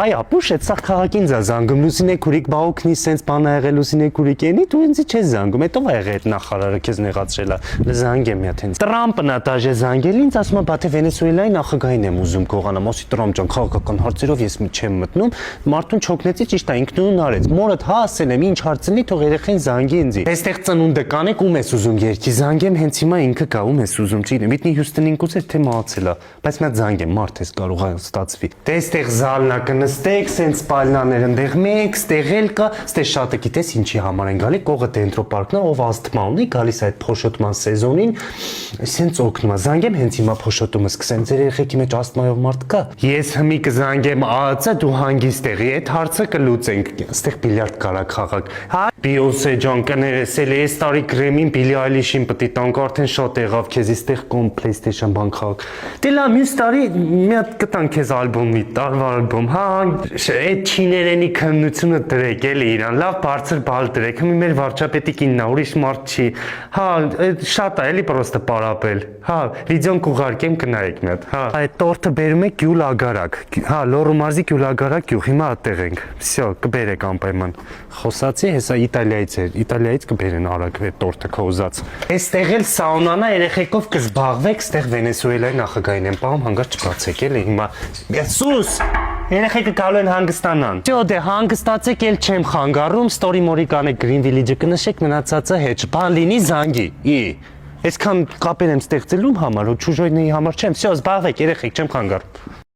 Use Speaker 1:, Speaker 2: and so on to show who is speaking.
Speaker 1: Այ ապուշ այդ սա քաղաքին զա զանգում Լուսինե Քուրիկ բա օգնի սենց բան ա եղել Լուսինե Քուրիկ էնի դու ինձ չես զանգում հետո ա եղել այդ նախարարը քեզ նեղացրել ա զանգեմ մի հատ հենց Տրամպն ա դաժե զանգել ինձ ասում ա բա թե Վենեսուելայի նախագահին եմ ուզում կողանամ ասի Տրամպ ջան քաղաքական հարցերով ես չեմ մտնում մարդուն չօգնեցի ճիշտ է ինքնուրույն արեց մորդ հա ասել եմ ինչ հարցնի թող երեխեն զանգի ինձ այստեղ ծնունդը կանեք ում ես ուզում երկի զանգեմ հենց հիմա ինքը կա ում ես ուզում չգիտեմ Վիթնի Հյուստոնին կուզեր թե մահացել ա բայց մի հատ զանգեմ մարդ ես կարող ա ստացվի դե այստեղ զալնա կնստեք սենց պալնաներ ընդեղ մեկ ստեղ էլ կա ստե շատը գիտես ինչի համար են գալի կողը դենտրոպարկն ա ով ասթմա ունի գալիս այդ փոշոտման սեզոնին սենց օգնում ա զանգեմ հենց հիմա փոշոտումը սկսեմ ձեր երեխեքի մեջ ասթմայով մարդ կա ես հմի կզանգեմ ԱԱՑ դու հանգիստ եղի այդ հարցը կլուծենք ստեղ բիլիարդ կարա խաղակ հա Բիոնսե ջան կներեսել այս տարի Գրեմին Բիլի Այլիշին պետք է տանք արդեն շատ եղավ քեզ այստեղ կոմ PlayStation բան խաղակ դե լավ մյուս տարի մի հատ կտանք քեզ ալբոմի տարվա ալբոմ հա այդ չիներենի քննությունը դրեք էլի իրան լավ բարձր բալ դրեք հիմա մեր վարչապետի կինն ա ուրիշ մարդ չի հա շատ ա էլի պրոստը պարապել հա վիդեոն կուղարկեմ կնայեք մի հատ հա այդ տորթը բերում եք Գյուլ Ագարակ հա Լոռու մարզի Գյուլ Ագարակ գյուղ հիմա այդտեղ ենք վсё կբերեք անպայման խոսացի հեսա Իտալիայից կբերեն արագ այդ տորթը քո ուզած այստեղ էլ սաունան ա երեխեքով կզբաղվեք ստեղ Վենեսուելայի նախագահին են պահում հանգարց չբացեք էլի հիմա Սուս երեխեքը գալու են հանգստանան Ճո դե հանգստացեք էլ չեմ խանգարում ստորի մորի կանեք Green Village-ը կնշեք մնացածը հետ բան լինի զանգի Այսքան կապեր եմ ստեղծելու համար ու ճուժոյնի համար չեմ վсё զբաղվեք երեխեք չեմ խանգարում